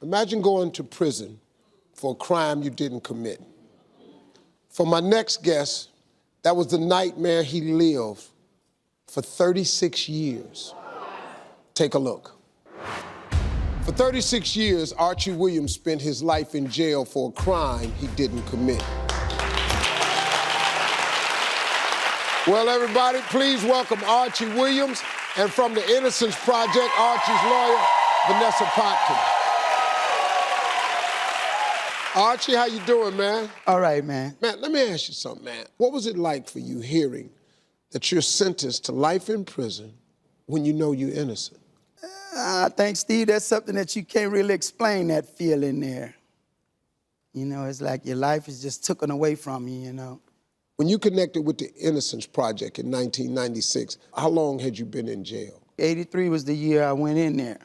Imagine going to prison for a crime you didn't commit. For my next guest, that was the nightmare he lived for 36 years. Take a look. For 36 years, Archie Williams spent his life in jail for a crime he didn't commit. Well, everybody, please welcome Archie Williams, and from the Innocence Project, Archie's lawyer, Vanessa Potkin. Archie, how you doing, man? All right, man. Man, let me ask you something, man. What was it like for you hearing that you're sentenced to life in prison when you know you're innocent? I think, Steve, that's something that you can't really explain, that feeling there. You know, it's like your life is just taken away from you, you know. When you connected with the Innocence Project in 1996, how long had you been in jail? 83 was the year I went in there.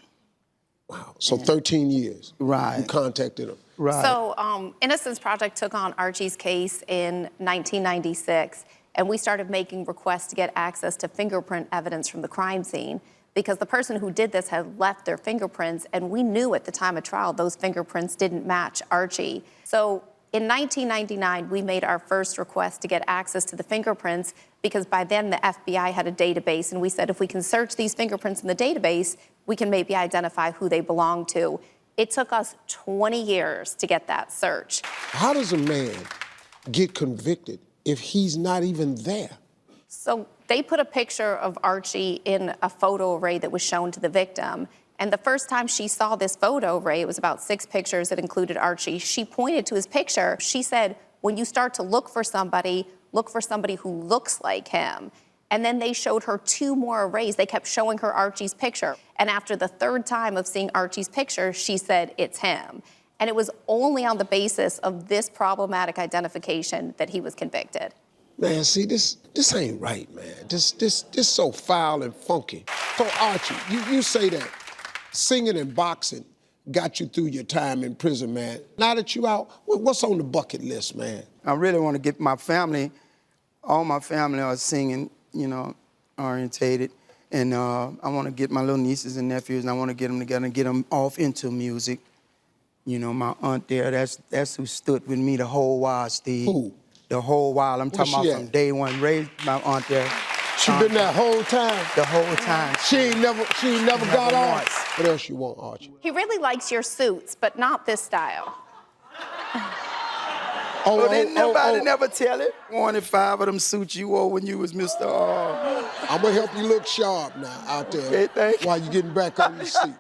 Wow, so 13 years. Right. You contacted them. Right. So Innocence Project took on Archie's case in 1996, and we started making requests to get access to fingerprint evidence from the crime scene because the person who did this had left their fingerprints, and we knew at the time of trial those fingerprints didn't match Archie. So in 1999, we made our first request to get access to the fingerprints because by then the FBI had a database, and we said if we can search these fingerprints in the database, we can maybe identify who they belong to. It took us 20 years to get that search. How does a man get convicted if he's not even there? So they put a picture of Archie in a photo array that was shown to the victim. And the first time she saw this photo array, it was about 6 pictures that included Archie, she pointed to his picture. She said, when you start to look for somebody who looks like him. And then they showed her 2 more arrays. They kept showing her Archie's picture. And after the 3rd time of seeing Archie's picture, she said, it's him. And it was only on the basis of this problematic identification that he was convicted. Man, see, this ain't right, man. This so foul and funky. So, Archie, you say that singing and boxing got you through your time in prison, man. Now that you out, what's on the bucket list, man? I really want to get my family, all my family are singing, you know, orientated. And I want to get my little nieces and nephews, and I want to get them together and get them off into music. You know, my aunt there, that's who stood with me the whole while, Steve. Who? The whole while. I'm talking about from day one. Raised my aunt there. She been that whole time? The whole time. She ain't never got off? once. What else you want, Archie? He really likes your suits, but not this style. Didn't nobody never tell it? 1 in 5 of them suits you wore when you was Mr. I'm gonna help you look sharp now out there Okay, thank you. while you're getting back on your seat.